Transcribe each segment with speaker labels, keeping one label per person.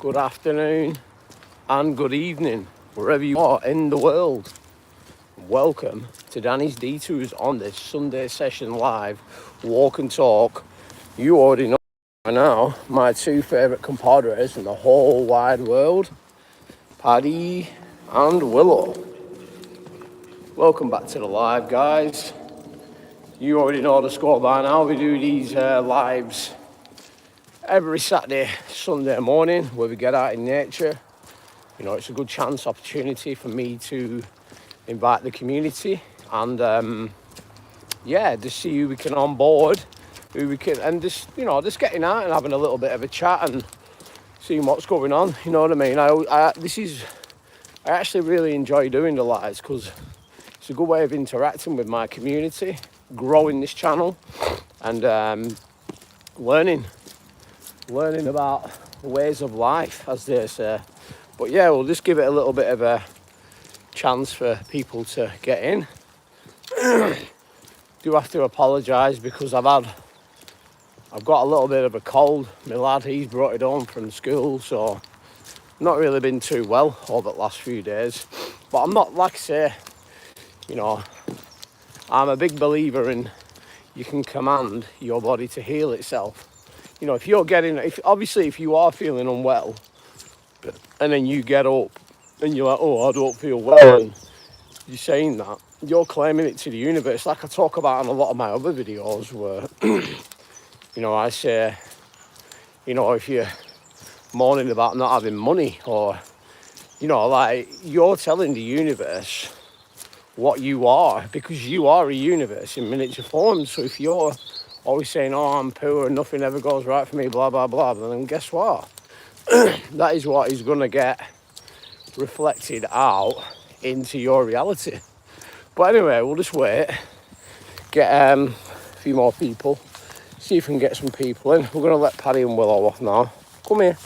Speaker 1: good afternoon, and good evening, wherever you are in the world. Welcome to Danny's Detours on this Sunday session live walk and talk. You already know by now my two favourite compadres in the whole wide world, Paddy and Willow. Welcome back to the live, guys. You already know the score by now. We do these lives every Saturday, Sunday morning, where we get out in nature. You know, it's a good chance, opportunity for me to invite the community and just see who we can onboard, who we can, and just getting out and having a little bit of a chat and seeing what's going on. You know what I mean? I actually really enjoy doing the lives because it's a good way of interacting with my community, growing this channel, and learning about the ways of life, as they say. But yeah, we'll just give it a little bit of a chance for people to get in. Do have to apologise because I've got a little bit of a cold. My lad, he's brought it home from school, so not really been too well over the last few days. But I'm not, like I say, I'm a big believer in you can command your body to heal itself. You know, if you are feeling unwell, and then you get up and you're like, oh, I don't feel well, and you're saying that, you're claiming it to the universe. Like I talk about in a lot of my other videos where, I say, if you're moaning about not having money, or, you're telling the universe what you are, because you are a universe in miniature form. So if you're always saying, oh, I'm poor and nothing ever goes right for me, blah, blah, blah, then guess what? That is what is going to get reflected out into your reality. But anyway, we'll just wait, get a few more people, see if we can get some people in. We're going to let Paddy and Willow off now. Come here.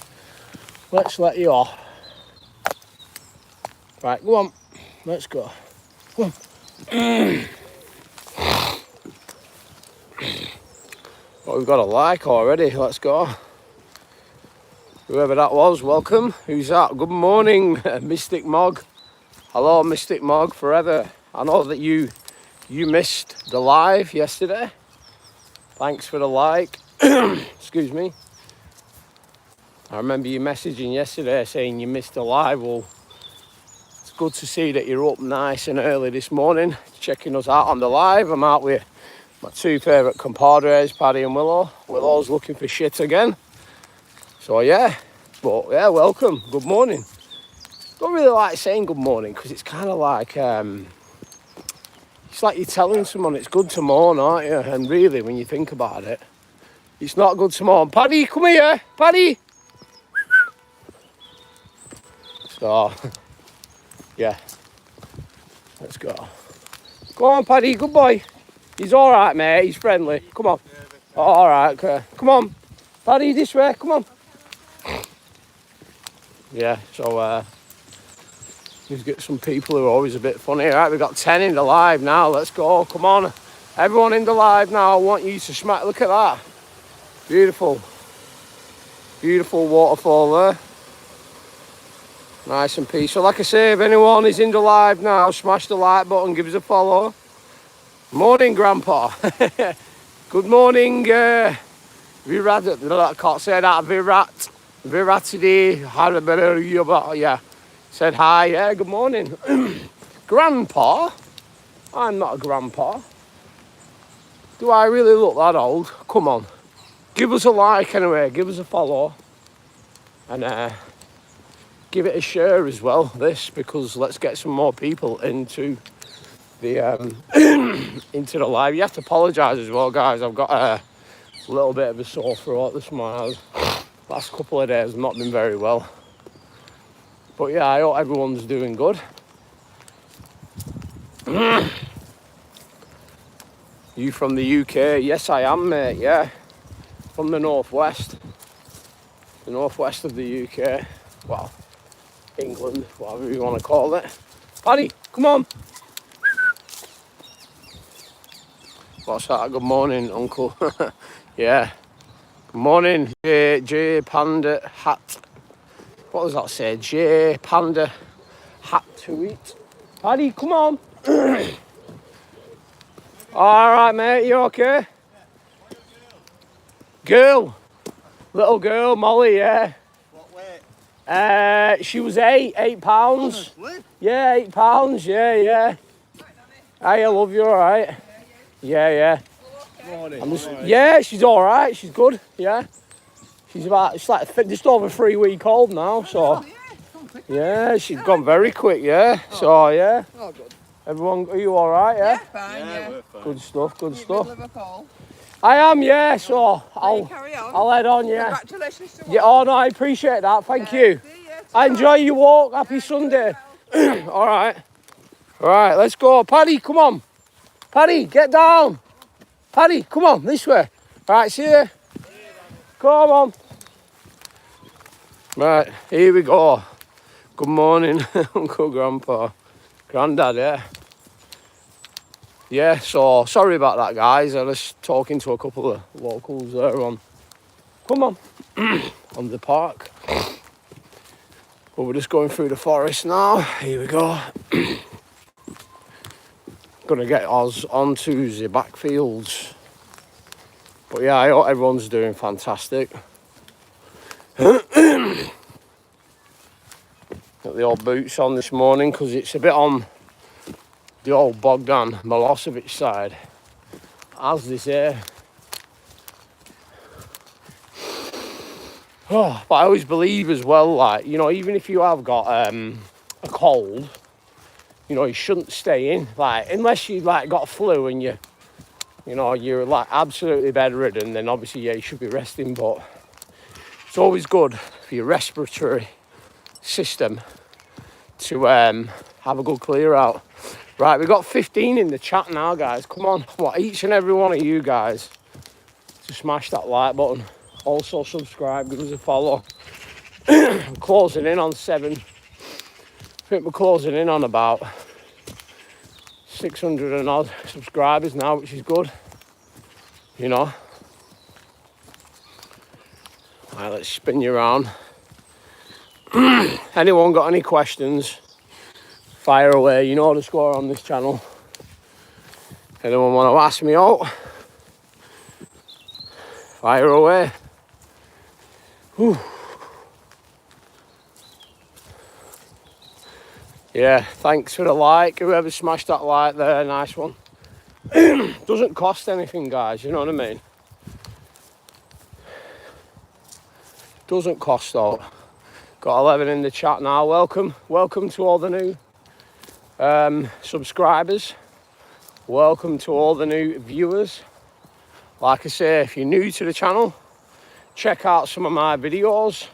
Speaker 1: Let's let you off. Right, go on. Let's go. Come on. Well, we've got a like already. Let's go. Whoever that was, welcome. Who's that? Good morning, Mystic Mog. Hello, Mystic Mog, forever. I know that you missed the live yesterday. Thanks for the like. Excuse me. I remember you messaging yesterday saying you missed the live. Well, it's good to see that you're up nice and early this morning, checking us out on the live. I'm out with my two favourite compadres, Paddy and Willow. Willow's looking for shit again. So yeah, welcome. Good morning. Don't really like saying good morning because it's kind of like it's like you're telling someone it's good to moan, aren't you? And really, when you think about it, it's not good to moan. Paddy, come here, Paddy. So yeah, let's go. Go on, Paddy. Good boy. He's all right, mate. He's friendly. Come on. All right. Okay. Come on, Paddy. This way. Come on. Yeah, so we've got some people who are always a bit funny. Right, we've got 10 in the live now. Let's go. Come on. Everyone in the live now. I want you to smack. Look at that. Beautiful. Beautiful waterfall there. Nice and peaceful. Like I say, if anyone is in the live now, smash the like button. Give us a follow. Morning, Grandpa. Good morning, Virat. I can't say that. Viratity, yeah, said hi, yeah, good morning. Grandpa? I'm not a grandpa. Do I really look that old? Come on. Give us a like anyway, give us a follow. And give it a share as well, this, because let's get some more people into the into the live. You have to apologise as well, guys. I've got a little bit of a sore throat this morning. Last couple of days I've not been very well. But yeah, I hope everyone's doing good. You from the UK? Yes, I am, mate, yeah. From the northwest. The northwest of the UK. Well, England, whatever you want to call it. Paddy, come on. What's that? Good morning, Uncle. Yeah. Good morning, J Panda Hat. what does that say? J Panda hat to it. Paddy, come on. All right, mate, you okay? Girl, little girl, Molly, yeah.
Speaker 2: What weight?
Speaker 1: She was 8 pounds.
Speaker 2: Honestly?
Speaker 1: Yeah, 8 pounds, yeah. Hey, I love you, all right? Yeah.
Speaker 2: Morning.
Speaker 1: Yeah, she's all right. She's good. Yeah, she's like just over 3 weeks old now. So yeah, she's gone very quick. Yeah. So yeah.
Speaker 2: Oh, good.
Speaker 1: Everyone, are you all right? Yeah.
Speaker 3: Fine, yeah.
Speaker 2: We're fine.
Speaker 1: Good stuff. Good
Speaker 3: You
Speaker 1: stuff.
Speaker 3: middle of a call.
Speaker 1: I am. Yeah. So
Speaker 3: You carry on.
Speaker 1: I'll head on. Yeah.
Speaker 3: Congratulations to
Speaker 1: Yeah. Oh no, I appreciate that. Thank you.
Speaker 3: See ya.
Speaker 1: I enjoy your walk. Happy Sunday. All right. All right. Let's go, Paddy. Come on. Paddy, get down. Paddy, come on, this way. Right, see you. Come on. Right, here we go. Good morning, Uncle Grandpa. Grandad, yeah. Yeah, so sorry about that, guys. I was talking to a couple of locals there on. Come on. On the park. But we're just going through the forest now. Here we go. Gonna get us onto the backfields. But yeah, I hope everyone's doing fantastic. Got the old boots on this morning because it's a bit on the old Bogdan Milosevic side, as they say. Oh, but I always believe as well, like, you know, even if you have got a cold, you know, you shouldn't stay in, like, unless you like got a flu and you're like absolutely bedridden, then obviously, yeah, you should be resting, but it's always good for your respiratory system to have a good clear out. Right, we've got 15 in the chat now, guys. Come on, I want each and every one of you guys to smash that like button. Also subscribe, give us a follow. I'm closing in on 7. I think we're closing in on about 600 and odd subscribers now, which is good, you know. Right, let's spin you around. Anyone got any questions, fire away. You know the score on this channel. Anyone want to ask me out, fire away. Whew. Yeah, thanks for the like. Whoever smashed that like there, nice one. Doesn't cost anything, guys, you know what I mean? Doesn't cost though. Got 11 in the chat now. Welcome to all the new subscribers. Welcome to all the new viewers. Like I say, if you're new to the channel, check out some of my videos.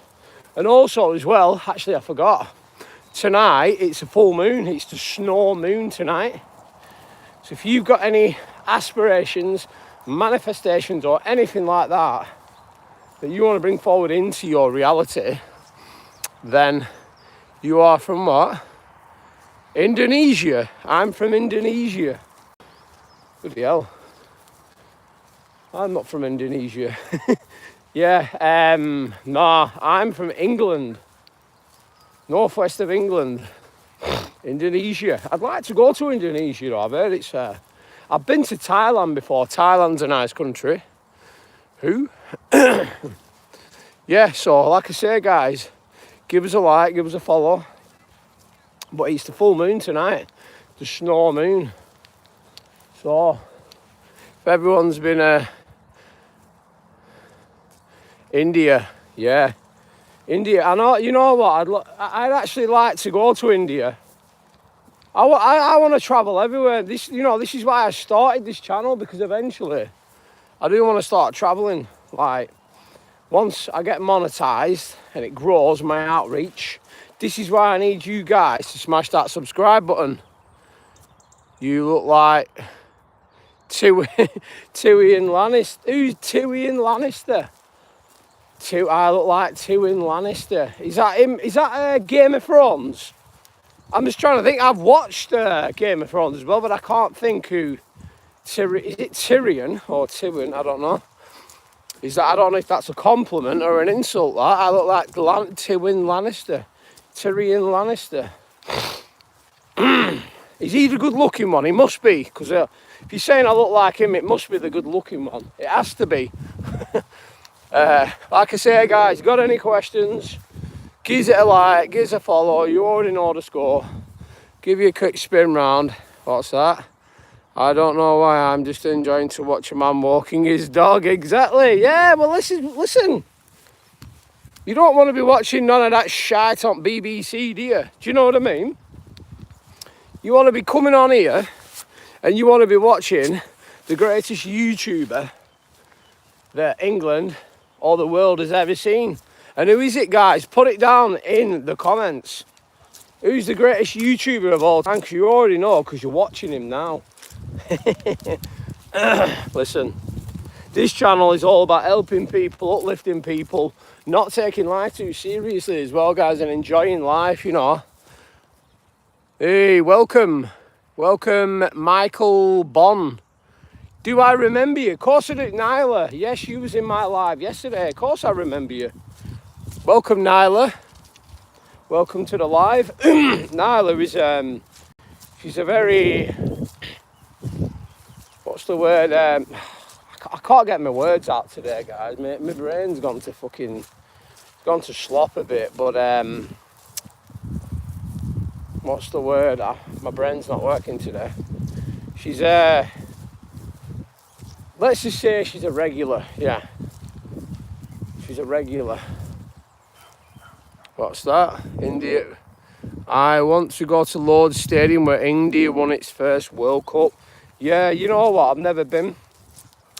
Speaker 1: And also as well, actually I forgot, tonight it's a full moon. It's the snow moon tonight. So if you've got any aspirations, manifestations or anything like that you want to bring forward into your reality, then you are from what? Indonesia. I'm from Indonesia. Bloody hell. I'm not from Indonesia. Yeah, nah, I'm from England. Northwest of England. Indonesia. I'd like to go to Indonesia though. I've heard it's I've been to Thailand before. Thailand's a nice country. Who? Yeah, so like I say, guys, give us a like, give us a follow. But it's the full moon tonight, the snow moon. So if everyone's been India, yeah, India. I know. You know what? I'd actually like to go to India. I want to travel everywhere. This is why I started this channel, because eventually I do want to start traveling. Like, once I get monetized and it grows my outreach, this is why I need you guys to smash that subscribe button. You look like Tyrion Lannister. Who's Tyrion Lannister? I look like Tyrion Lannister. Is that him? Is that Game of Thrones? I'm just trying to think. I've watched Game of Thrones as well, but I can't think who. Is it Tyrion or Tyrion? I don't know. is that I don't know if that's a compliment or an insult. That I look like Tywin Lannister. Tyrion Lannister. Is he the good-looking one? He must be, because if you're saying I look like him, it must be the good-looking one. It has to be. Like I say, guys, got any questions? Give it a like, give it a follow. You already know the score. Give you a quick spin round. What's that? I don't know why. I'm just enjoying to watch a man walking his dog. Exactly. Yeah. Well, listen. You don't want to be watching none of that shite on BBC, do you? Do you know what I mean? You want to be coming on here and you want to be watching the greatest YouTuber that England or the world has ever seen. And who is it, guys? Put it down in the comments. Who's the greatest YouTuber of all time? Because you already know, because you're watching him now. Listen, this channel is all about helping people, uplifting people, not taking life too seriously as well, guys, and enjoying life, you know. Hey, welcome, Michael Bon. Do I remember you? Of course I do, Nyla. Yes, you was in my live yesterday. Of course I remember you. Welcome, Nyla. Welcome to the live. Nyla is, she's a very, what's the word? I can't get my words out today, guys. My brain's gone to slop a bit, but what's the word? My brain's not working today. She's let's just say she's a regular. Yeah, she's a regular. What's that? India. I want to go to Lord's Stadium where India won its first World Cup. Yeah, you know what? I've never been.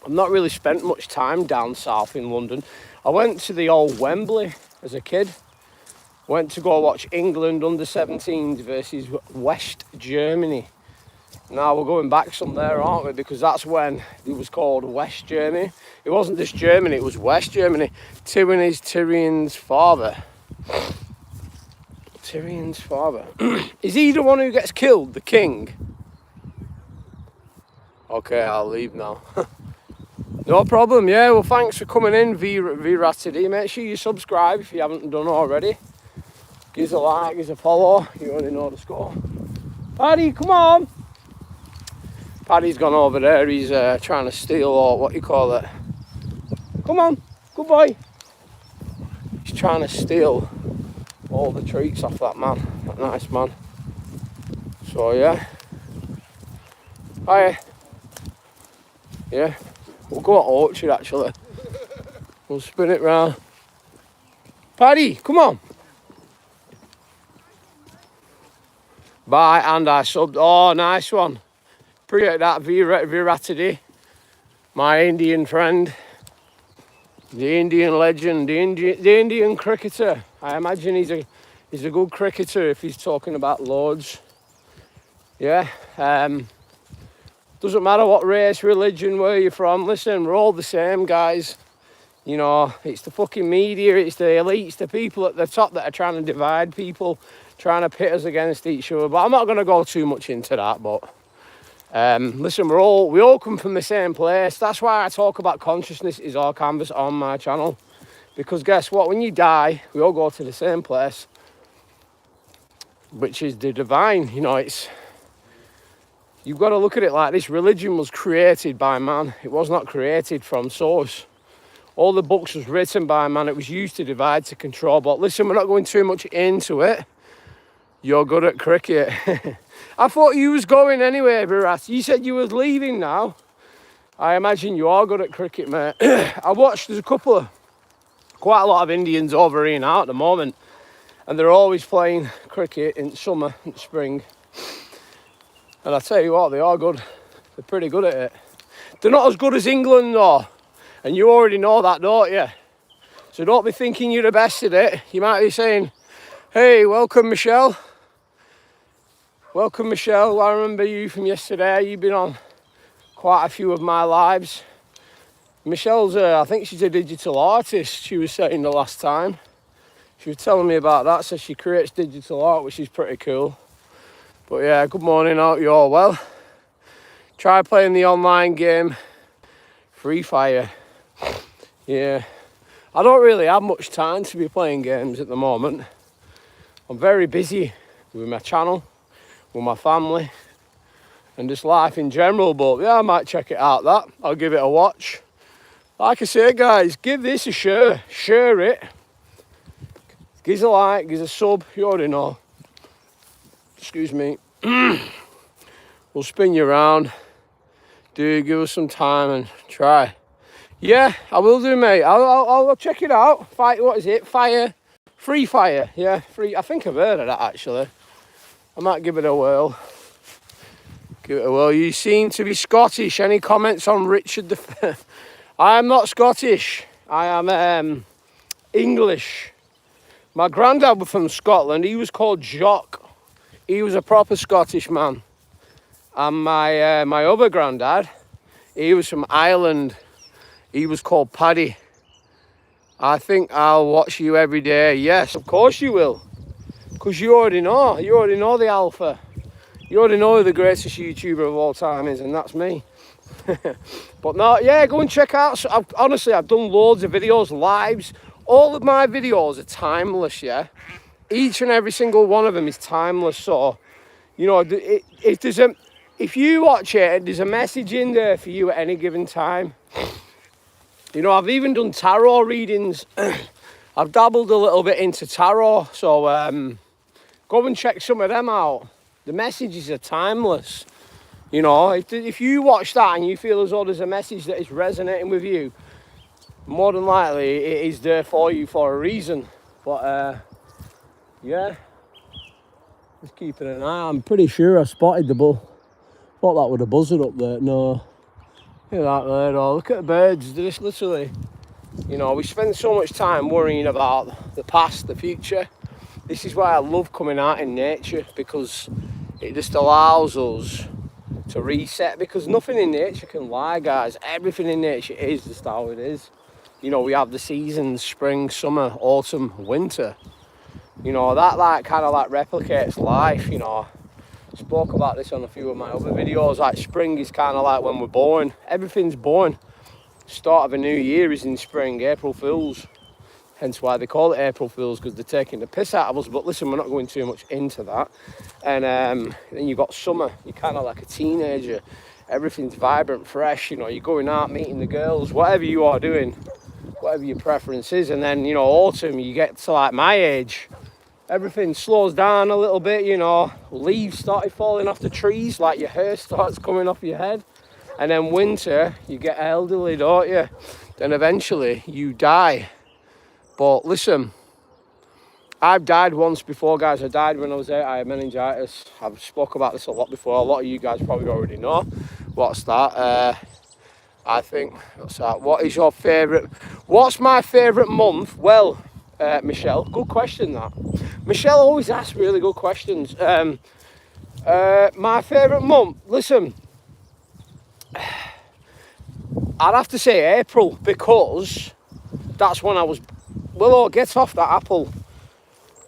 Speaker 1: I've not really spent much time down south in London. I went to the old Wembley as a kid. Went to go watch England under-17s versus West Germany. Now we're going back some there, aren't we? Because that's when it was called West Germany. It wasn't just Germany, it was West Germany. Tywin is Tyrion's father. Tyrion's father. Is he the one who gets killed, the king? Okay, I'll leave now. No problem, yeah. Well, thanks for coming in, Viratity. Make sure you subscribe if you haven't done already. Give us a like, give us a follow. You already know the score. Paddy, come on. Paddy's gone over there. He's trying to steal, or what you call it. Come on, good boy. He's trying to steal all the treats off that man, that nice man. So yeah. Hi. Yeah. We'll go at Orchard actually. We'll spin it round. Paddy, come on. Bye, and I subbed. Oh, nice one. Appreciate that, Viratity. My Indian friend. The Indian legend. The Indian cricketer. I imagine he's a good cricketer if he's talking about Lords. Yeah. Doesn't matter what race, religion, where you're from. Listen, we're all the same, guys. You know, it's the fucking media, it's the elites, the people at the top that are trying to divide people, trying to pit us against each other. But I'm not going to go too much into that. But listen, we all come from the same place. That's why I talk about consciousness is our canvas on my channel. Because guess what? When you die, we all go to the same place, which is the divine. You know, you've got to look at it like this. Religion was created by man. It was not created from source. All the books was written by man. It was used to divide, to control. But listen, we're not going too much into it. You're good at cricket. I thought you was going anyway, Virat. You said you was leaving now. I imagine you are good at cricket, mate. I watched, there's quite a lot of Indians over here now at the moment. And they're always playing cricket in summer and spring. And I tell you what, they are good. They're pretty good at it. They're not as good as England, though. And you already know that, don't you? So don't be thinking you're the best at it. You might be saying, hey, welcome, Michelle. Welcome, Michelle. I remember you from yesterday. You've been on quite a few of my lives. Michelle's, I think she's a digital artist, she was saying the last time. She was telling me about that, so she creates digital art, which is pretty cool. But yeah, good morning, hope you're all well. Try playing the online game, Free Fire. Yeah. I don't really have much time to be playing games at the moment. I'm very busy with my channel, with my family, and just life in general. But yeah, I might check it out. I'll give it a watch. Like I say, guys, give this a share. Share it. Give us a like, give us a sub. You already know. Excuse me. We'll spin you around. Give us some time and try. Yeah, I will do, mate. I'll check it out. What is it? Free Fire. Yeah, free. I think I've heard of that actually. I might give it a whirl. You seem to be Scottish. Any comments on Richard the? I am not Scottish. I am English. My granddad was from Scotland. He was called Jock. He was a proper Scottish man. And my other granddad, he was from Ireland. He was called Paddy. I think I'll watch you every day. Yes, of course you will. Because you already know. You already know the alpha. You already know who the greatest YouTuber of all time is, and that's me. But no, yeah, go and check out. So honestly, I've done loads of videos, lives. All of my videos are timeless, yeah? Each and every single one of them is timeless. So, you know, if you watch it, there's a message in there for you at any given time. You know, I've even done tarot readings. I've dabbled a little bit into tarot, so go and check some of them out. The messages are timeless. You know, if you watch that and you feel as though there's a message that is resonating with you, more than likely it is there for you for a reason. But yeah, just keeping an eye. I'm pretty sure I spotted the bull. Thought that was a buzzard up there. No. Look at that there, though. Look at the birds. They're just literally, you know, we spend so much time worrying about the past, the future. This is why I love coming out in nature, because it just allows us to reset, because nothing in nature can lie, guys. Everything in nature is just how it is. You know, we have the seasons: spring, summer, autumn, winter. You know, that kind of replicates life, you know. Spoke about this on a few of my other videos. Like, spring is kind of like when we're born. Everything's born. Start of a new year is in spring, April Fools. Hence why they call it April Fools, because they're taking the piss out of us. But listen, we're not going too much into that. And then you've got summer. You're kind of like a teenager. Everything's vibrant, fresh. You know, you're going out, meeting the girls, whatever you are doing, whatever your preference is. And then, you know, autumn, you get to like my age. Everything slows down a little bit, you know. Leaves started falling off the trees, like your hair starts coming off your head. And then winter, you get elderly, don't you? Then eventually you die. But listen, I've died once before, guys. I died when I was 8. I had meningitis. I've spoke about this a lot before. A lot of you guys probably already know. What's that? I think, what's that? What is your favourite? What's my favourite month? Well, Michelle, good question that. Michelle always asks really good questions. My favourite month, listen, I'd have to say April, because that's when I was... Willow, get off that apple.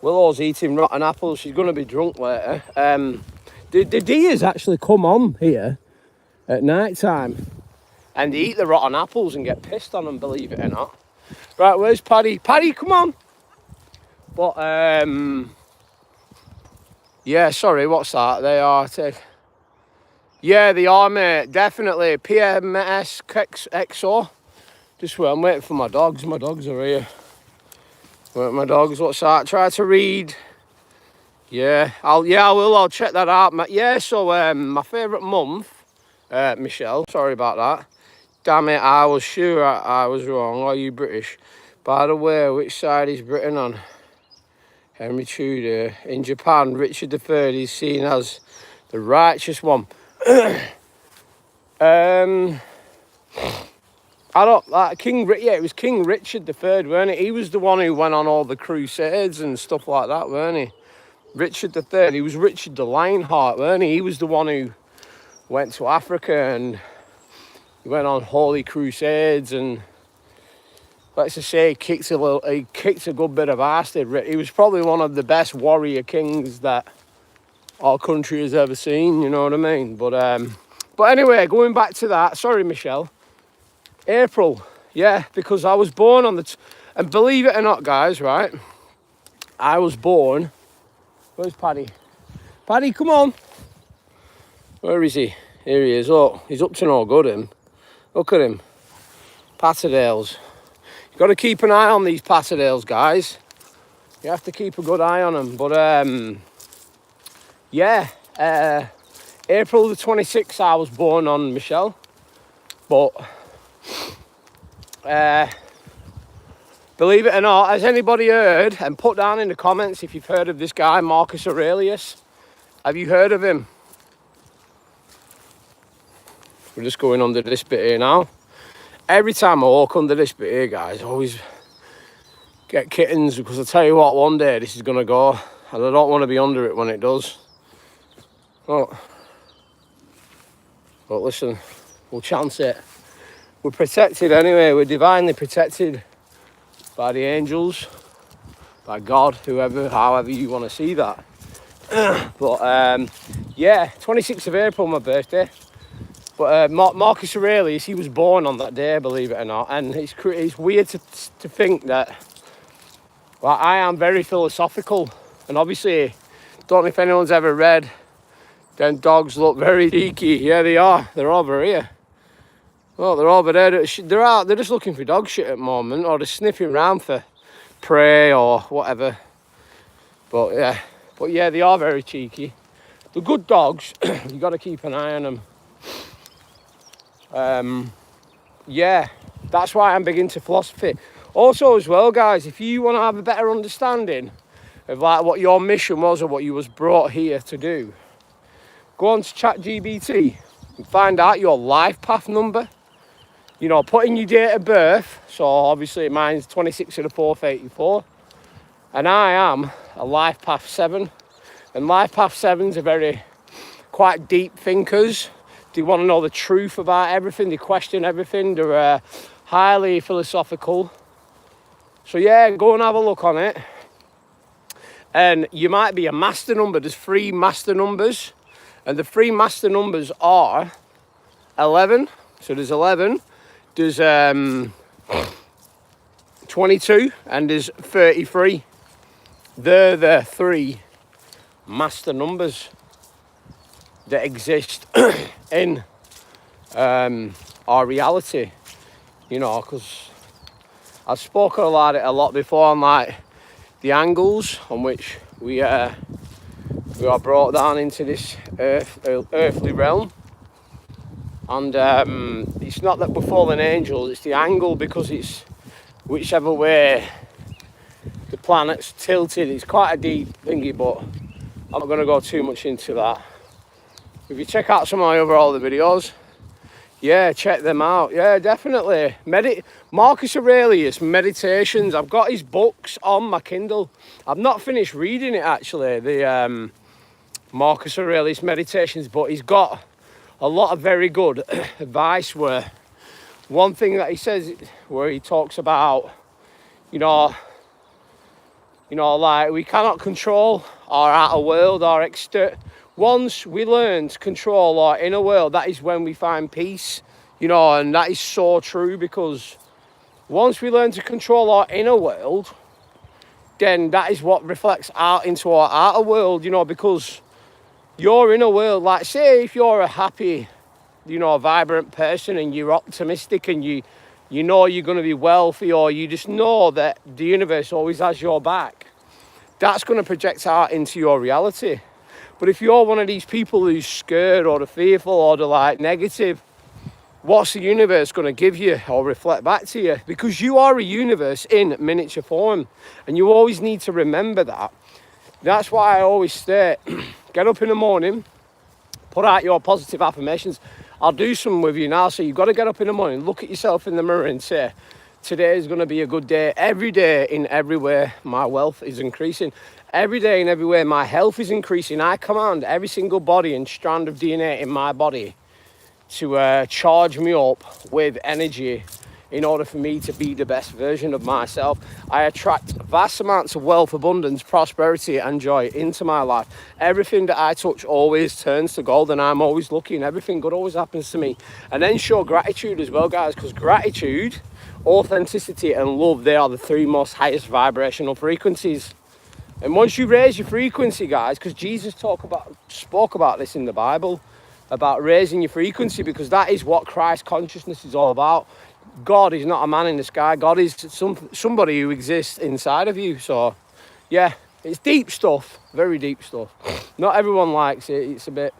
Speaker 1: Willow's eating rotten apples. She's going to be drunk later. The deers actually come on here at night time and they eat the rotten apples and get pissed on them, believe it or not. Right, where's Paddy? Paddy, come on. But, yeah, sorry, what's that? They are... Yeah, they are, mate. Definitely. PMS XO. Just wait, I'm waiting for my dogs. My dogs are here. Wait, my dogs, what's that? Try to read. Yeah, I will. I'll check that out. Yeah, so my favourite month, Michelle, sorry about that. Damn it, I was sure I was wrong. Are you British? By the way, which side is Britain on? Henry Tudor. In Japan, Richard III is seen as the righteous one. I don't like it was King Richard III, weren't it? He was the one who went on all the crusades and stuff like that, weren't he? Richard III, he was Richard the Lionheart, weren't he? He was the one who went to Africa and he went on holy crusades, and let's just say he kicked a good bit of ass. He was probably one of the best warrior kings that our country has ever seen, you know what I mean? But anyway, going back to that, sorry Michelle, April, Yeah, because I was born on the... and believe it or not, guys, right? I was born... Where's Paddy? Paddy, come on. Where is he? Here he is. Oh, he's up to no good, him. Look at him. Patterdales. You've got to keep an eye on these Patterdales, guys. You have to keep a good eye on them. But, yeah. April the 26th, I was born on, Michelle. But... believe it or not, has anybody heard, and put down in the comments if you've heard of this guy, Marcus Aurelius. Have you heard of him? We're just going under this bit here now. Every time I walk under this bit here, guys, I always get kittens, because I tell you what, one day this is going to go, and I don't want to be under it when it does. But listen, we'll chance it. We're protected anyway, we're divinely protected by the angels, by God, whoever, however you want to see that. But yeah, 26th of April, my birthday. But Marcus Aurelius, he was born on that day, believe it or not. And it's weird to think that, well, I am very philosophical. And obviously, don't know if anyone's ever read, them dogs look very cheeky. Yeah, they are. They're over here. Well, they're over there. They're out. They're just looking for dog shit at the moment, or they're sniffing around for prey or whatever. But yeah, they are very cheeky. The good dogs, you got to keep an eye on them. Yeah, that's why I'm big into philosophy. Also, as well, guys, if you want to have a better understanding of like what your mission was or what you was brought here to do, go on to ChatGPT and find out your life path number. You know, put in your date of birth. So obviously mine's 26th of the 4th, 84. And I am a life path 7. And life path 7s are very quite deep thinkers. They want to know the truth about everything. They question everything. They're highly philosophical. So yeah, go and have a look on it. And you might be a master number. There's 3 master numbers. And the 3 master numbers are 11. So there's 11. There's 22 and there's 33. They're the 3 master numbers that exist in our reality. You know, because I've spoken about it a lot before on like the angles on which we are brought down into this earthly realm. And it's not that we're fallen angels, it's the angle, because it's whichever way the planet's tilted. It's quite a deep thingy, but I'm not going to go too much into that. If you check out some of my other videos, yeah, check them out. Yeah, definitely. Marcus Aurelius Meditations. I've got his books on my Kindle. I've not finished reading it, actually, the Marcus Aurelius Meditations, but he's got a lot of very good advice. Where one thing that he says, where he talks about, you know, like we cannot control our outer world, our external. Once we learn to control our inner world, that is when we find peace, you know, and that is so true, because once we learn to control our inner world, then that is what reflects out into our outer world, you know, because your inner world, like say if you're a happy, you know, vibrant person and you're optimistic and you know you're going to be wealthy, or you just know that the universe always has your back, that's going to project out into your reality. But if you're one of these people who's scared or the fearful or the like negative, what's the universe going to give you or reflect back to you? Because you are a universe in miniature form, and you always need to remember that. That's why I always say, get up in the morning, put out your positive affirmations. I'll do some with you now. So you've got to get up in the morning, look at yourself in the mirror and say, today is going to be a good day. Every day in every way, my wealth is increasing. Every day in every way, my health is increasing. I command every single body and strand of DNA in my body to charge me up with energy in order for me to be the best version of myself. I attract vast amounts of wealth, abundance, prosperity and joy into my life. Everything that I touch always turns to gold, and I'm always lucky, and everything good always happens to me. And then show gratitude as well, guys, because gratitude authenticity and love, they are the three most highest vibrational frequencies. And once you raise your frequency, guys, because Jesus spoke about this in the Bible, about raising your frequency, because that is what Christ consciousness is all about. God is not a man in the sky. God is somebody who exists inside of you. So, yeah, it's deep stuff, very deep stuff. Not everyone likes it. It's a bit,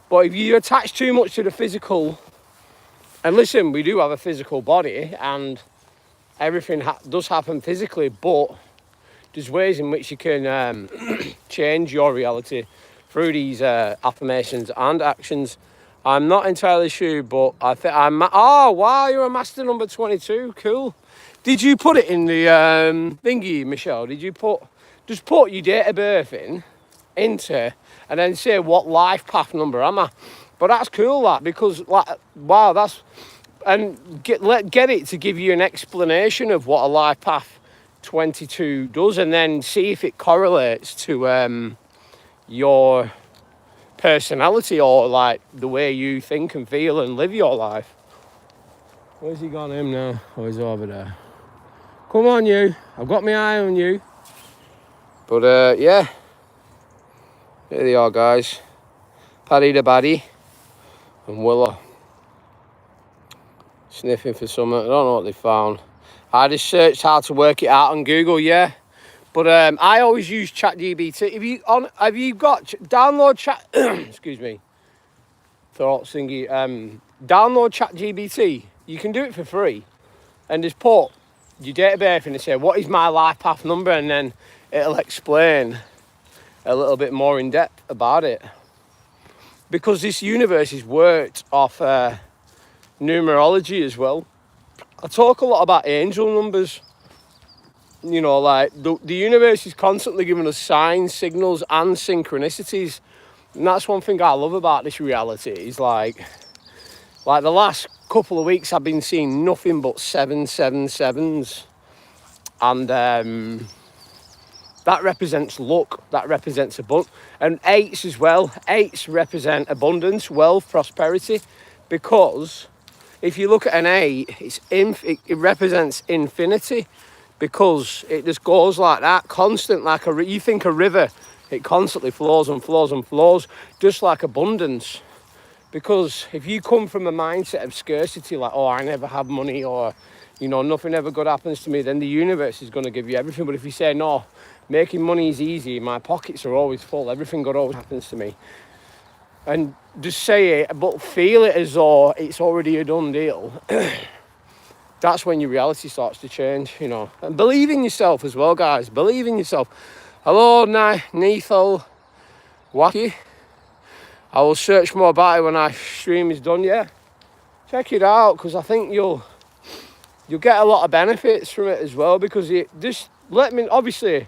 Speaker 1: but if you attach too much to the physical, and listen, we do have a physical body, and everything does happen physically, but there's ways in which you can change your reality through these affirmations and actions. I'm not entirely sure, but I think oh, wow, you're a master number 22. Cool. Did you put it in the thingy, Michelle? Did you just put your date of birth into, and then say what life path number am I? But that's cool, that, because, like, wow, that's, and get it to give you an explanation of what a life path 22 does, and then see if it correlates to your personality, or like the way you think and feel and live your life. Where's he gone, him now? Oh, he's over there. Come on, you. I've got my eye on you. But yeah, here they are, guys. Paddy the Baddy and Willow sniffing for something. I don't know what they found. I just searched how to work it out on Google, yeah. But I always use ChatGPT. Have you got download Chat? Excuse me. Thought thingy. Download ChatGPT. You can do it for free, and just put your date of birth in and say what is my life path number, and then it'll explain a little bit more in depth about it. Because this universe is worked off numerology as well. I talk a lot about angel numbers. You know, like the universe is constantly giving us signs, signals, and synchronicities. And that's one thing I love about this reality. Is like the last couple of weeks I've been seeing nothing but 777s. And that represents luck, that represents abundance. And 8s as well. 8s represent abundance, wealth, prosperity. Because if you look at an 8, it represents infinity. Because it just goes like that, constant, like you think a river, it constantly flows and flows and flows, just like abundance. Because if you come from a mindset of scarcity, like, oh, I never have money, or, you know, nothing ever good happens to me, then the universe is going to give you everything. But if you say, no, making money is easy, my pockets are always full, everything good always happens to me, and just say it, but feel it as though it's already a done deal, that's when your reality starts to change, you know. And believe in yourself as well, guys. Believe in yourself. Hello, Nethel Wacky. I will search more about it when our stream is done, yeah. Check it out, because I think you'll get a lot of benefits from it as well, because it just obviously,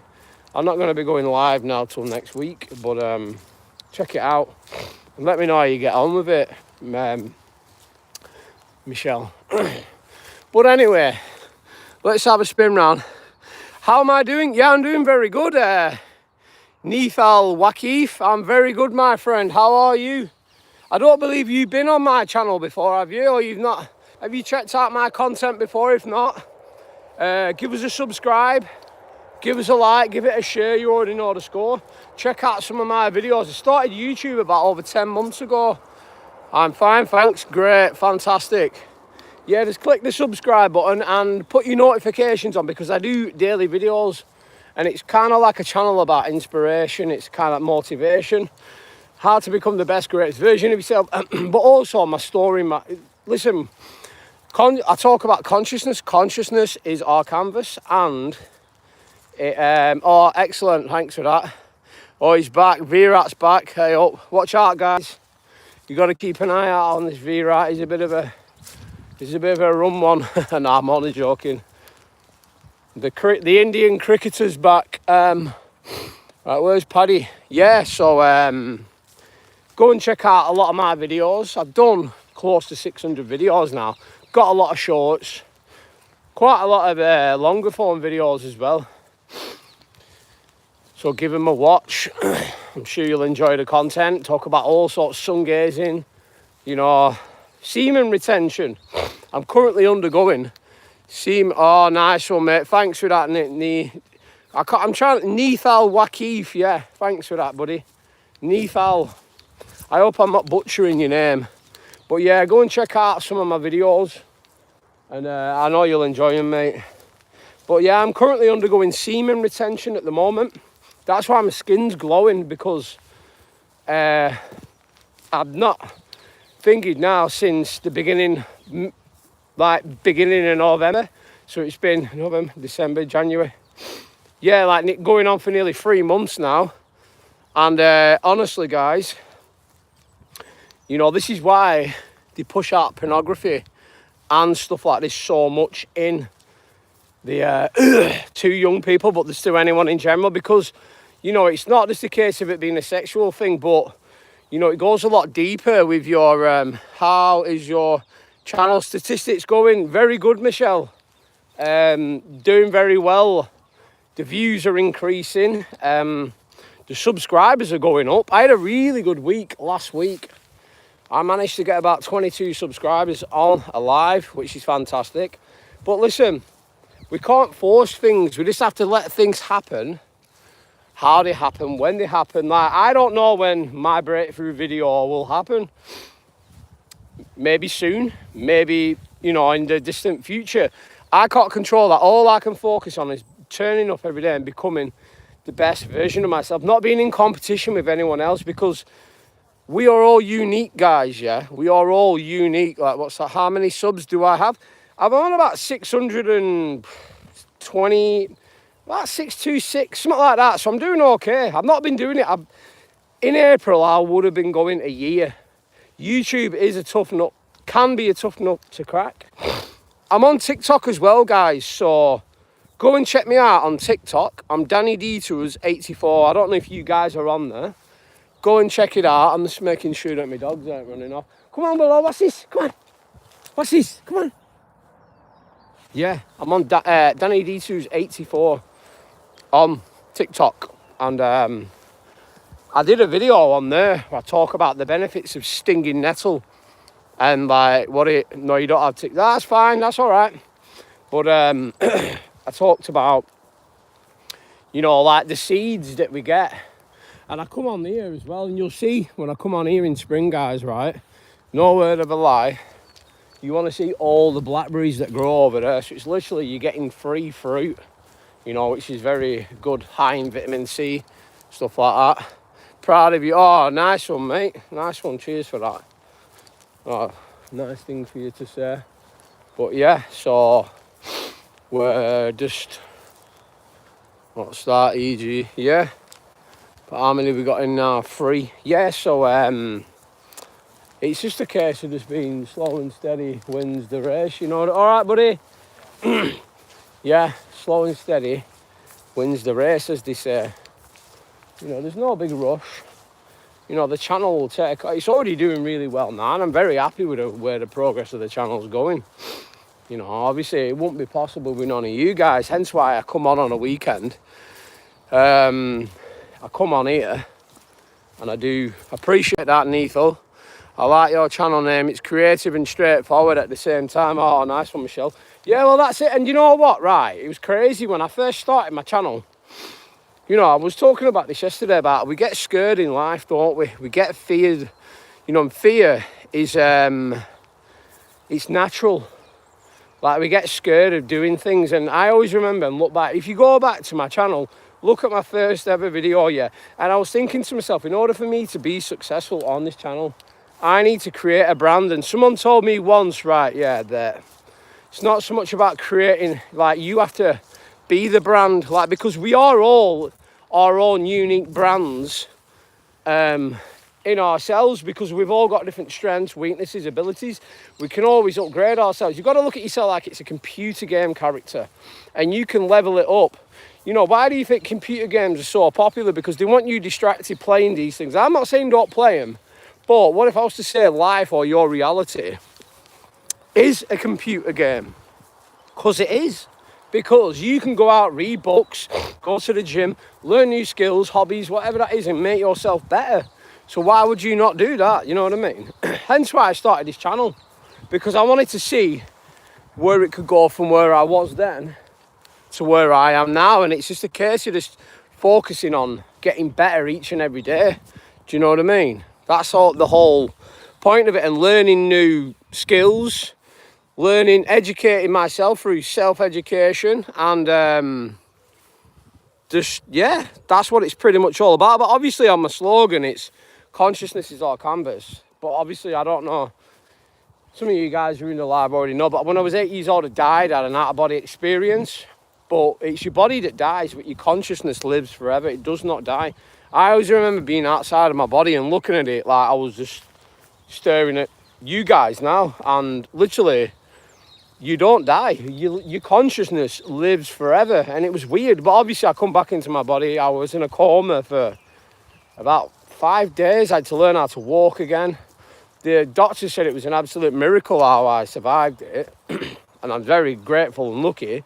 Speaker 1: I'm not going to be going live now till next week, but check it out and let me know how you get on with it, Michelle. But anyway, let's have a spin round. How am I doing? Yeah, I'm doing very good. Nethal Wakif, I'm very good, my friend. How are you? I don't believe you've been on my channel before, have you? Or you've not? Have you checked out my content before? If not, give us a subscribe, give us a like, give it a share. You already know the score. Check out some of my videos. I started YouTube about over 10 months ago. I'm fine, thanks. Great, fantastic. Yeah, just click the subscribe button and put your notifications on, because I do daily videos, and it's kind of like a channel about inspiration. It's kind of motivation, how to become the best, greatest version of yourself, but also my story. Listen, I talk about consciousness. Consciousness is our canvas, and it, oh, excellent, thanks for that. Oh, he's back. Virat's back. Hey up, watch out, guys. You got to keep an eye out on this Virat. He's a bit of a rum one. And I'm only joking. The Indian cricketer's back. Right, where's Paddy? Yeah, so go and check out a lot of my videos. I've done close to 600 videos now. Got a lot of shorts, quite a lot of longer form videos as well. So give them a watch. I'm sure you'll enjoy the content. Talk about all sorts of sun gazing, you know, semen retention. I'm currently undergoing Oh, nice one, mate. Thanks for that, I'm trying... Nethal Wakif, yeah. Thanks for that, buddy. Nethal. I hope I'm not butchering your name. But yeah, go and check out some of my videos. And I know you'll enjoy them, mate. But yeah, I'm currently undergoing semen retention at the moment. That's why my skin's glowing, because I've not fingered now since the beginning of November. So it's been November, December, January. Yeah, like going on for nearly 3 months now. And honestly, guys, you know, this is why they push out pornography and stuff like this so much in the to young people, but there's to anyone in general, because, you know, it's not just a case of it being a sexual thing, but, you know, it goes a lot deeper with your, how is your channel statistics going? Very good, Michelle. Doing very well. The views are increasing. The subscribers are going up. I had a really good week last week. I managed to get about 22 subscribers on a live, which is fantastic. But listen, we can't force things. We just have to let things happen, how they happen, when they happen. Like, I don't know when my breakthrough video will happen. Maybe soon, maybe, you know, in the distant future. I can't control that. All I can focus on is turning up every day and becoming the best version of myself. Not being in competition with anyone else, because we are all unique, guys, yeah? We are all unique. Like, what's that? How many subs do I have? I'm on about 620, about 626, something like that. So I'm doing okay. I've not been doing it. In April, I would have been going a year. YouTube is a tough nut, can be a tough nut to crack. I'm on TikTok as well, guys. So go and check me out on TikTok. I'm Danny Detours 84. I don't know if you guys are on there. Go and check it out. I'm just making sure that my dogs aren't running off. Come on, below. What's this? Come on. What's this? Come on. Yeah, I'm on Danny Detours 84 on TikTok. And I did a video on there where I talk about the benefits of stinging nettle. And like, no, you don't have TikTok. That's fine. That's all right. But I talked about, you know, like the seeds that we get. And I come on here as well, and you'll see when I come on here in spring, guys, right? No word of a lie. You want to see all the blackberries that grow over there. So it's literally, you're getting free fruit, you know, which is very good, high in vitamin C, stuff like that. Proud of you. Oh, nice one, mate. Nice one. Cheers for that. Oh, nice thing for you to say. But yeah, so we're just, what's that, EG? Yeah. But how many we got in now? 3. Yeah, so it's just a case of just being slow and steady wins the race, you know. All right, buddy. Yeah, slow and steady wins the race, as they say. You know, there's no big rush. You know, the channel will take... It's already doing really well now, and I'm very happy with where the progress of the channel's going. You know, obviously, it wouldn't be possible with none of you guys, hence why I come on a weekend. I come on here, and I do appreciate that, Nethal. I like your channel name. It's creative and straightforward at the same time. Oh, nice one, Michelle. Yeah, well, that's it. And you know what, right? It was crazy when I first started my channel. You know, I was talking about this yesterday about we get scared in life, don't we? We get feared. You know, and fear is, it's natural. Like, we get scared of doing things. And I always remember and look back. If you go back to my channel, look at my first ever video, yeah. And I was thinking to myself, in order for me to be successful on this channel, I need to create a brand. And someone told me once, right, yeah, that it's not so much about creating, like, you have to be the brand, like, because we are all our own unique brands in ourselves, because we've all got different strengths, weaknesses, abilities. We can always upgrade ourselves. You've got to look at yourself like it's a computer game character, and you can level it up. You know, why do you think computer games are so popular? Because they want you distracted playing these things. I'm not saying don't play them, but what if I was to say life or your reality is a computer game? Because it is. Because you can go out, read books, go to the gym, learn new skills, hobbies, whatever that is, and make yourself better. So why would you not do that? You know what I mean? Hence why I started this channel. Because I wanted to see where it could go from where I was then to where I am now. And it's just a case of just focusing on getting better each and every day. Do you know what I mean? That's all the whole point of it, and learning new skills, educating myself through self-education, and just, yeah, that's what it's pretty much all about. But obviously on my slogan, it's consciousness is our canvas. But obviously I don't know, some of you guys who are in the live already know, but when I was 8 years old, I died, I had an out-of-body experience. But it's your body that dies, but your consciousness lives forever. It does not die. I always remember being outside of my body and looking at it like I was just staring at you guys now. And literally, you don't die. Your consciousness lives forever. And it was weird. But obviously, I come back into my body. I was in a coma for about 5 days. I had to learn how to walk again. The doctor said it was an absolute miracle how I survived it. And I'm very grateful and lucky.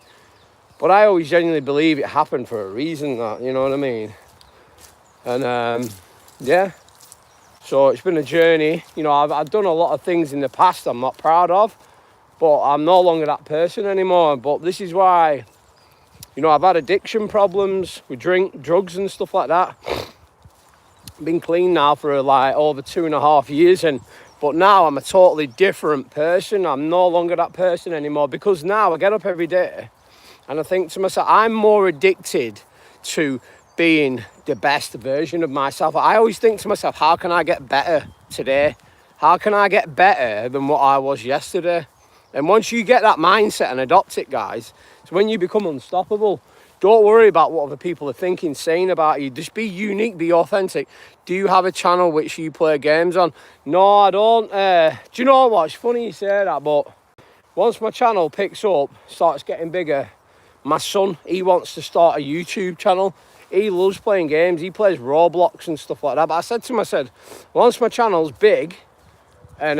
Speaker 1: But I always genuinely believe it happened for a reason, that, you know what I mean? And yeah, so it's been a journey. You know, I've done a lot of things in the past I'm not proud of, but I'm no longer that person anymore. But this is why, you know, I've had addiction problems with drink, drugs and stuff like that. I've been clean now for like over 2.5 years, but now I'm a totally different person. I'm no longer that person anymore, because now I get up every day and I think to myself, I'm more addicted to being the best version of myself. I always think to myself, how can I get better today? How can I get better than what I was yesterday? And once you get that mindset and adopt it, guys, it's when you become unstoppable. Don't worry about what other people are thinking, saying about you. Just be unique, be authentic. Do you have a channel which you play games on? No, I don't. Do you know what? It's funny you say that, but once my channel picks up, starts getting bigger, my son, he wants to start a YouTube channel. He loves playing games. He plays Roblox and stuff like that. But I said to him, I said, once my channel's big and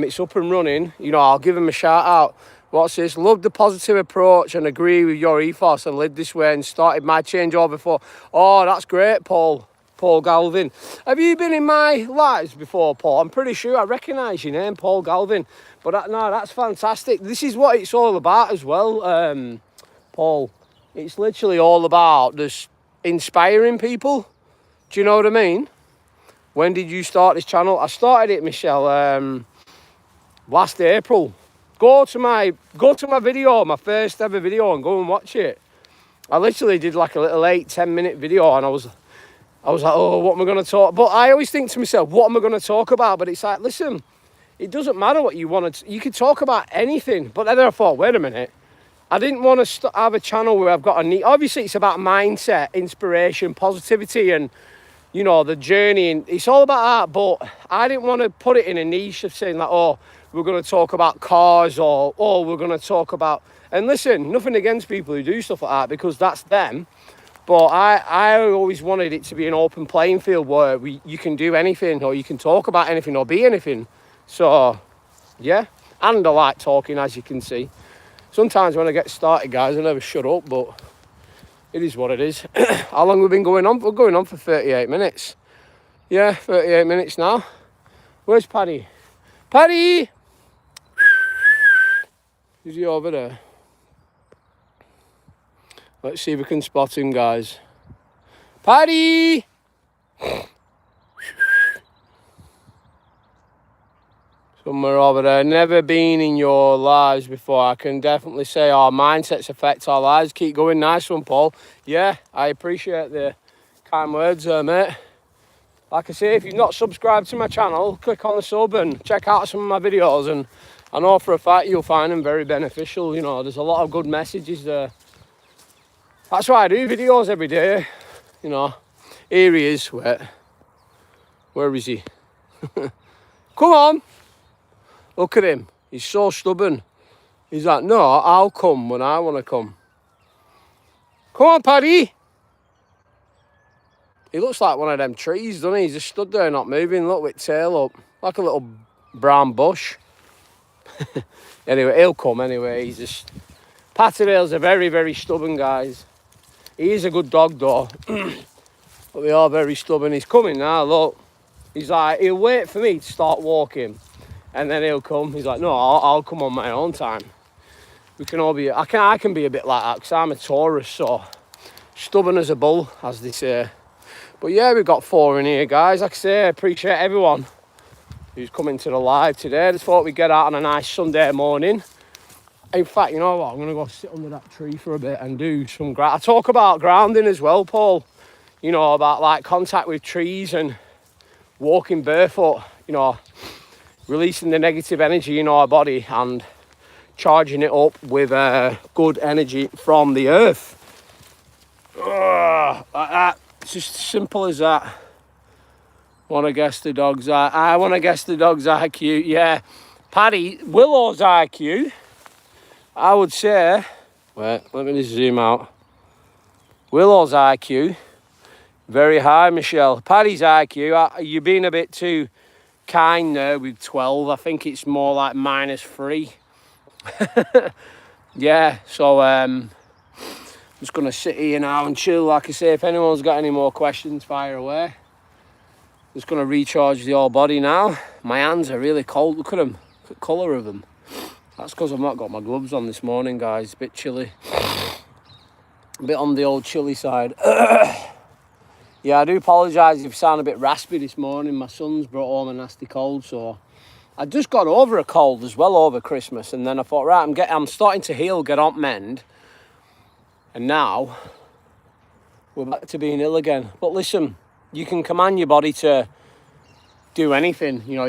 Speaker 1: it's up and running, you know, I'll give him a shout out. What's this? Love the positive approach and agree with your ethos and live this way and started my changeover before. Oh, that's great, Paul Galvin. Have you been in my lives before, Paul? I'm pretty sure I recognise your name, Paul Galvin. But no, that's fantastic. This is what it's all about as well. Paul, it's literally all about just inspiring people. Do you know what I mean? When did you start this channel? I started it, Michelle, last April. Go to my video, my first ever video, and go and watch it. I literally did like a little 8-10 minute video, and I was like, oh, what am I going to talk? But I always think to myself, what am I going to talk about? But it's like, listen, it doesn't matter what you want to. You can talk about anything. But then I thought, wait a minute. I didn't want to have a channel where I've got a need. Obviously, it's about mindset, inspiration, positivity, and, you know, the journey. And it's all about that. But I didn't want to put it in a niche of saying like, oh, we're going to talk about cars, or oh, we're going to talk about. And listen, nothing against people who do stuff like that, because that's them. But I always wanted it to be an open playing field where you can do anything, or you can talk about anything, or be anything. So, yeah. And I like talking, as you can see. Sometimes when I get started, guys, I never shut up, but it is what it is. How long have we been going on? We're going on for 38 minutes. Yeah, 38 minutes now. Where's Paddy? Paddy! Is he over there? Let's see if we can spot him, guys. Paddy! Somewhere over there. Never been in your lives before. I can definitely say our mindsets affect our lives. Keep going. Nice one, Paul. Yeah, I appreciate the kind words, mate. Like I say, if you've not subscribed to my channel, click on the sub and check out some of my videos. And I know for a fact you'll find them very beneficial. You know, there's a lot of good messages there. That's why I do videos every day. You know, here he is. Where is he? Come on. Look at him. He's so stubborn. He's like, no, I'll come when I want to come. Come on, Paddy. He looks like one of them trees, doesn't he? He's just stood there not moving. Look, with tail up. Like a little brown bush. Anyway, he'll come anyway. He's just... Patterdales are very, very stubborn, guys. He is a good dog, though. But they are very stubborn. He's coming now, look. He's like, he'll wait for me to start walking. And then he'll come. He's like, no, I'll come on my own time. we can all be, I can be a bit like that because I'm a Taurus, so stubborn as a bull, as they say. But yeah, we've got 4 in here, guys. Like I say, I appreciate everyone who's coming to the live today. Just thought we'd get out on a nice Sunday morning. In fact, you know what? I'm going to go sit under that tree for a bit and do some I talk about grounding as well, Paul. You know, about like contact with trees and walking barefoot, you know, releasing the negative energy in our body and charging it up with good energy from the earth. Like that. It's just simple as that. Want to guess the dog's I want to guess the dog's IQ. Yeah, Paddy, Willow's IQ, I would say. Wait, let me just zoom out. Willow's IQ, very high, Michelle. Paddy's IQ, you're being a bit too kind there with 12. I think it's more like -3. Yeah, so I'm just going to sit here now and chill. Like I say, if anyone's got any more questions, fire away. Just going to recharge the whole body now. My hands are really cold. Look at them. Look at the colour of them. That's because I've not got my gloves on this morning, guys. A bit chilly. A bit on the old chilly side. Yeah, I do apologise if I sound a bit raspy this morning. My son's brought home a nasty cold, so I just got over a cold as well over Christmas, and then I thought, right, I'm starting to heal, get on mend, and now we're back to being ill again. But listen, you can command your body to do anything. You know,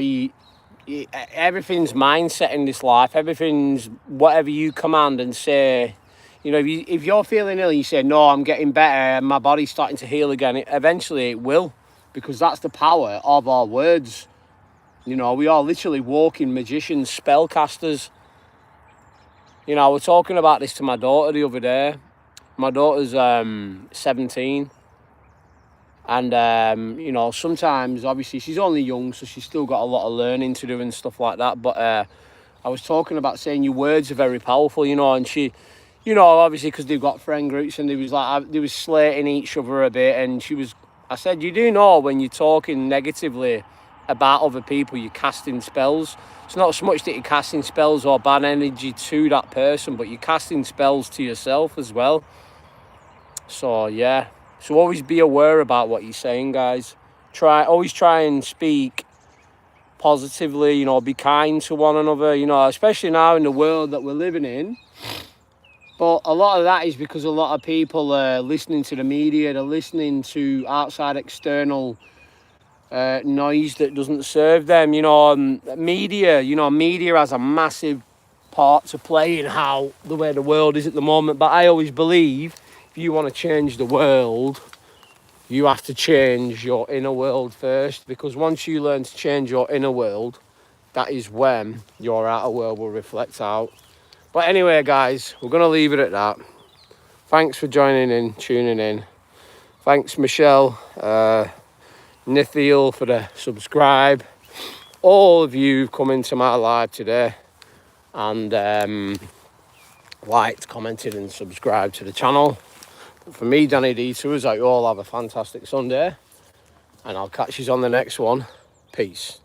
Speaker 1: everything's mindset in this life. Everything's whatever you command and say. You know, if you're feeling ill, you say, no, I'm getting better, and my body's starting to heal again. Eventually it will, because that's the power of our words. You know, we are literally walking magicians, spellcasters. You know, I was talking about this to my daughter the other day. My daughter's 17. And, you know, sometimes, obviously, she's only young, so she's still got a lot of learning to do and stuff like that. But I was talking about saying your words are very powerful, you know, and she... You know, obviously, because they've got friend groups and they was slating each other a bit. And I said, you do know when you're talking negatively about other people, you're casting spells. It's not so much that you're casting spells or bad energy to that person, but you're casting spells to yourself as well. So, yeah. So always be aware about what you're saying, guys. Always try and speak positively, you know, be kind to one another, you know, especially now in the world that we're living in. But a lot of that is because a lot of people are listening to the media, they're listening to outside external noise that doesn't serve them. You know, media has a massive part to play in the way the world is at the moment. But I always believe if you want to change the world, you have to change your inner world first. Because once you learn to change your inner world, that is when your outer world will reflect out. But anyway, guys, we're going to leave it at that. Thanks for joining in, tuning in. Thanks, Michelle, Nithiel for the subscribe. All of you who've come into my live today and liked, commented and subscribed to the channel. But for me, Danny Detours, I hope you all have a fantastic Sunday. And I'll catch you on the next one. Peace.